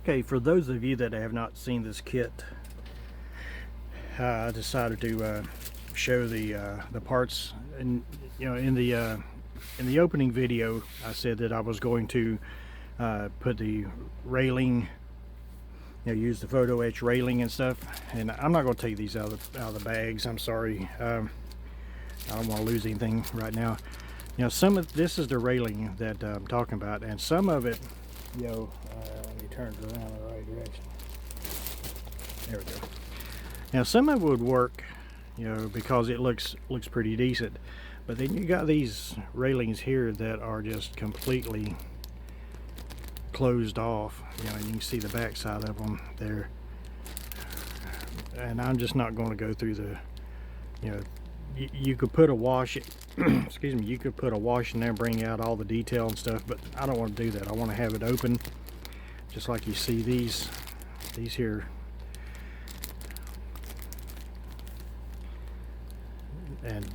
Okay, for those of you that have not seen this kit, I decided to show the parts. And you know, in the opening video, I said that I was going to put the railing, use the photo etch railing and stuff. And I'm not going to take these out of the bags. I'm sorry. I don't want to lose anything right now. Some of this is the railing that I'm talking about, and some of it, let me turn it around in the right direction. There we go. Now some of it would work, because it looks pretty decent, but then you got these railings here that are just completely closed off. You can see the back side of them there, and I'm just not going to go through the, you could put a wash excuse me, you could put a wash in there and bring out all the detail and stuff, but I don't want to do that. I want to have it open, just like you see these here. And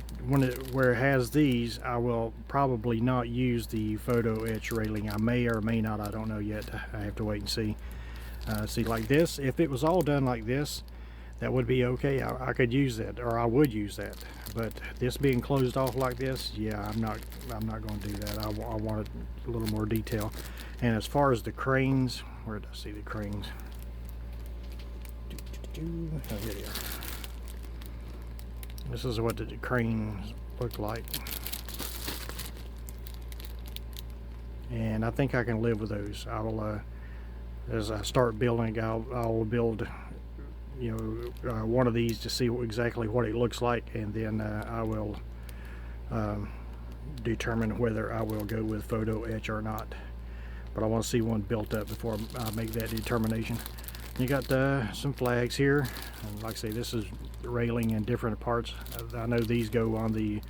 where it has these, I will probably not use the photo etch railing. I may or may not, I don't know yet. I have to wait and see. See, like this, if it was all done like this, that would be okay. I could use that, or I would use that. But this being closed off like this, yeah, I'm not going to do that. I wanted a little more detail. And as far as the cranes, where did I see the cranes? Oh, here they are. This is what the cranes look like, and I think I can live with those. I will, as I start building, I'll build, one of these to see exactly what it looks like, and then I will determine whether I will go with photo etch or not. But I want to see one built up before I make that determination. You got some flags here, and like I say, this is railing in different parts. I know these go on the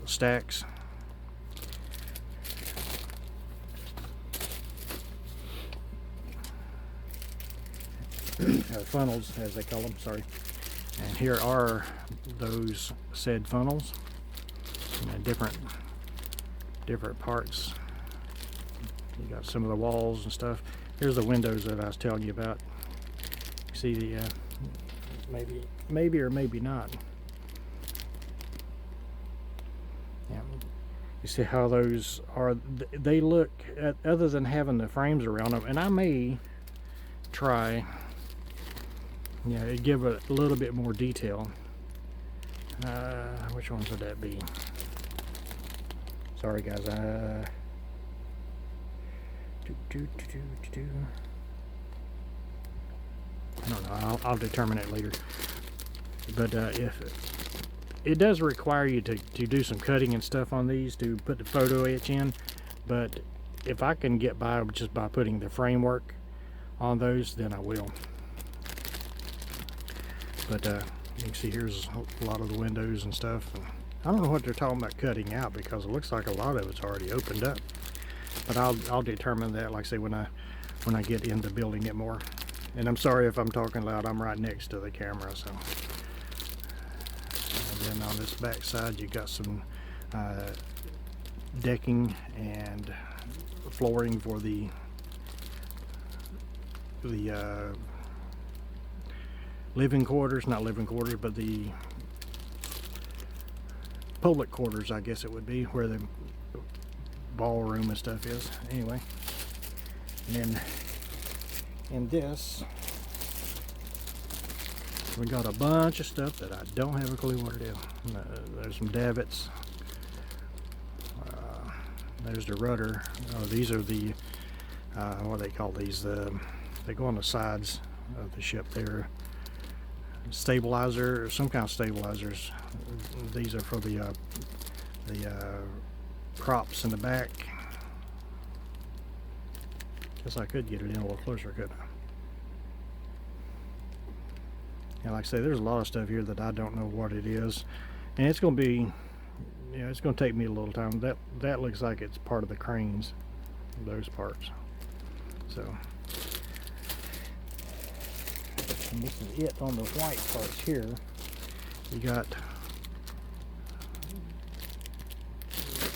stacks. Funnels, as they call them, sorry. And here are those said funnels, different parts. You got some of the walls and stuff. Here's the windows that I was telling you about. You see the maybe or maybe not. Yeah, you see how those are. They look, other than having the frames around them, and I may try, give it a little bit more detail. Which ones would that be? Sorry guys. I don't know. I'll determine it later. But if it does require you to do some cutting and stuff on these to put the photo etch in, but if I can get by just by putting the framework on those, then I will. But you can see here's a lot of the windows and stuff. And I don't know what they're talking about cutting out, because it looks like a lot of it's already opened up. But I'll determine that, like I say, when I get into building it more. And I'm sorry if I'm talking loud. I'm right next to the camera, so. And then on this back side, you got some decking and flooring for the living quarters, not living quarters, but the public quarters, I guess it would be, where the ballroom and stuff is. Anyway, and then in this, we got a bunch of stuff that I don't have a clue what it is. There's some davits. There's the rudder. These are the what do they call these? They go on the sides of the ship there. Stabilizer, or some kind of stabilizers. These are for the props in the back. Guess I could get it in a little closer, couldn't I? And like I say, there's a lot of stuff here that I don't know what it is, and it's going to be, it's going to take me a little time. That looks like it's part of the cranes, those parts. So, and this is it on the white parts here. You got,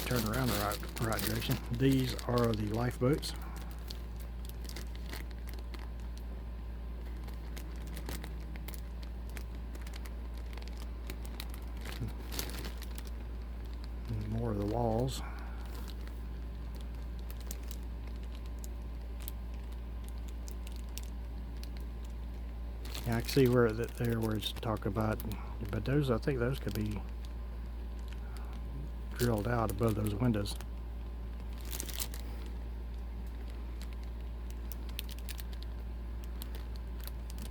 turn around the right direction. These are the lifeboats. Yeah, I can see where there where it's talk about, but those, I think those could be drilled out above those windows.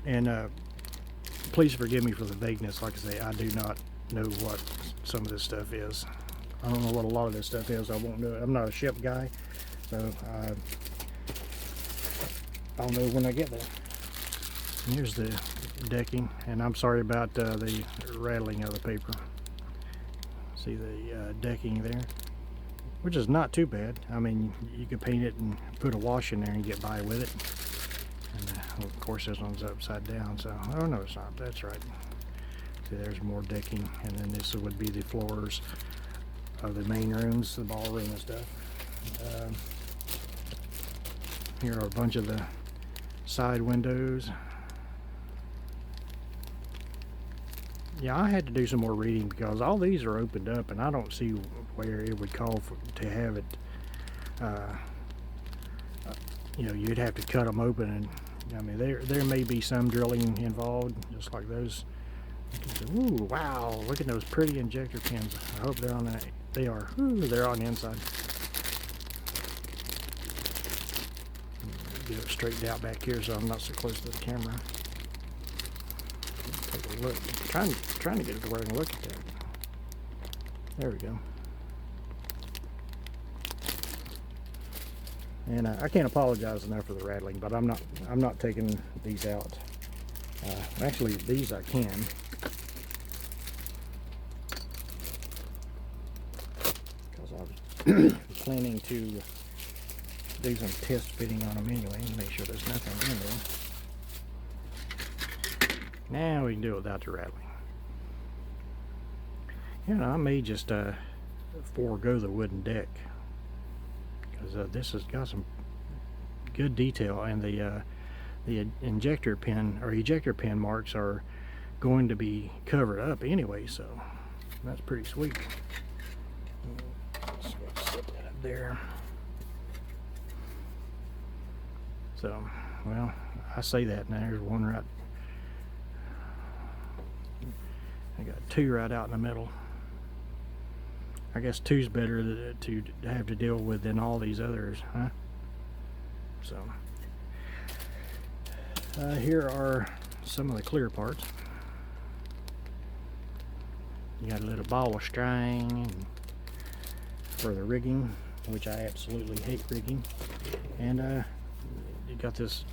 And please forgive me for the vagueness. Like I say, I do not know what some of this stuff is. I don't know what a lot of this stuff is. I won't know it. I'm not a ship guy, so I'll know when I get there. And here's the decking, and I'm sorry about the rattling of the paper. See the decking there, which is not too bad. I mean, you could paint it and put a wash in there and get by with it. And well, of course this one's upside down, so oh no, it's not. That's right. See, there's more decking, and then this would be the floors of the main rooms, the ballroom and stuff. Here are a bunch of the side windows. Yeah, I had to do some more reading because all these are opened up, and I don't see where it would call for to have it. You know, you'd have to cut them open, and I mean there may be some drilling involved, just like those. Ooh, wow! Look at those pretty injector pins. I hope they're on that. They are. Ooh, they're on the inside. Get it straightened out back here so I'm not so close to the camera. Take a look. Trying to get it to where I can look at that. There we go. And I can't apologize enough for the rattling, but I'm not taking these out. Actually, these I can. Because I was planning to do some test fitting on them anyway, and make sure there's nothing in there. Now we can do it without the rattling. You know, I may just forego the wooden deck, because this has got some good detail, and the injector pin or ejector pin marks are going to be covered up anyway, so that's pretty sweet. Let's set that up there. So, well, I say that, now there's one right. I got two right out in the middle. I guess two's better to have to deal with than all these others, huh? So, here are some of the clear parts. You got a little ball of string for the rigging, which I absolutely hate rigging, and you got this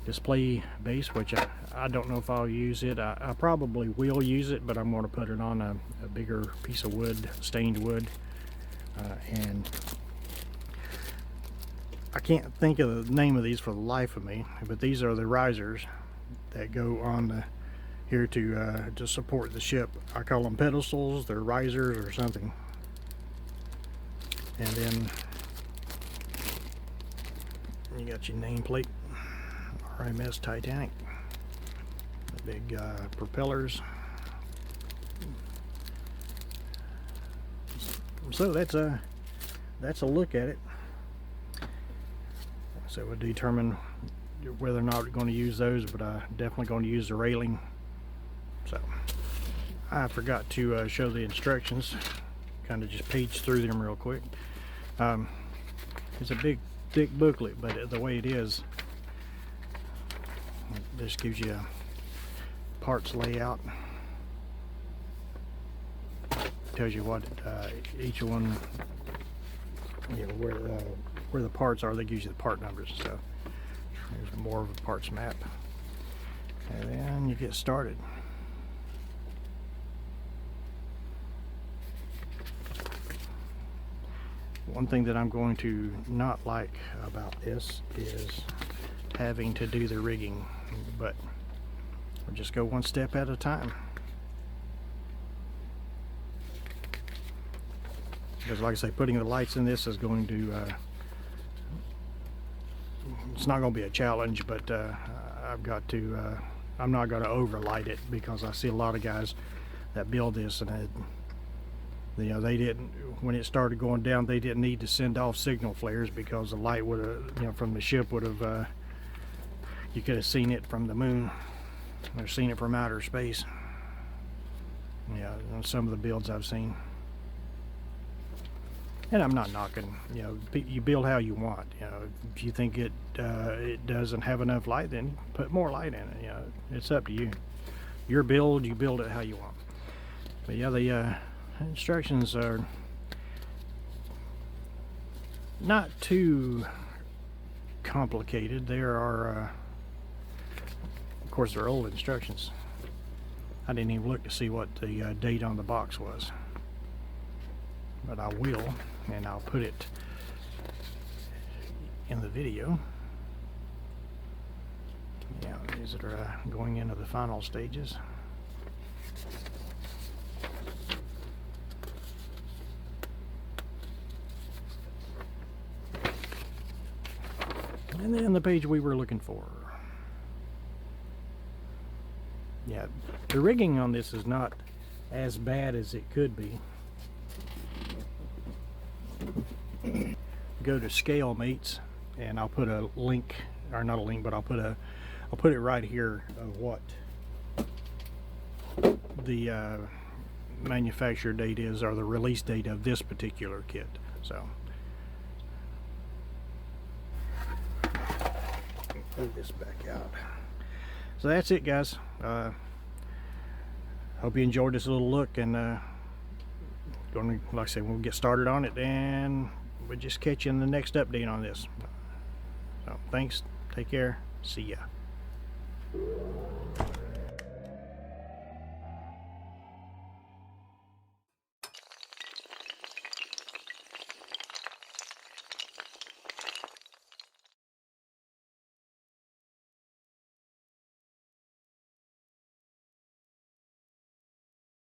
display base, which I don't know if I'll use it. I probably will use it, but I'm going to put it on a bigger piece of wood, stained wood, and I can't think of the name of these for the life of me, but these are the risers that go on here to support the ship. I call them pedestals, they're risers or something. And then you got your nameplate, RMS Titanic, the big propellers. So that's a look at it. So we'll determine whether or not we're going to use those, but I'm definitely going to use the railing. So I forgot to show the instructions. Kind of just page through them real quick. It's a big thick booklet, but the way it is, this gives you a parts layout. Tells you what each one, you know, where the parts are. They gives you the part numbers and stuff. There's more of a parts map, and then you get started. One thing that I'm going to not like about this is having to do the rigging, but we'll just go one step at a time. Because like I say, putting the lights in this is going to, it's not going to be a challenge, but I've got to, I'm not going to overlight it, because I see a lot of guys that build this and you know, they didn't, when it started going down, they didn't need to send off signal flares, because the light would have, you know, from the ship would have, you could have seen it from the moon. I've seen it from outer space. Yeah, on some of the builds I've seen. And I'm not knocking, you know, you build how you want. You know, if you think it doesn't have enough light, then put more light in it. You know, it's up to you. Your build, you build it how you want. But yeah, the instructions are not too complicated. There are, of course, they're old instructions. I didn't even look to see what the date on the box was, but I will, and I'll put it in the video. Yeah, these are going into the final stages. And then the page we were looking for. Yeah, the rigging on this is not as bad as it could be. Go to scale mates, and I'll put a link, or not a link, but I'll put it right here of what the manufacturer date is, or the release date of this particular kit. So move this back out. So that's it, guys. Hope you enjoyed this little look, and like I said, we'll get started on it, and we'll just catch you in the next update on this. So thanks, take care, see ya.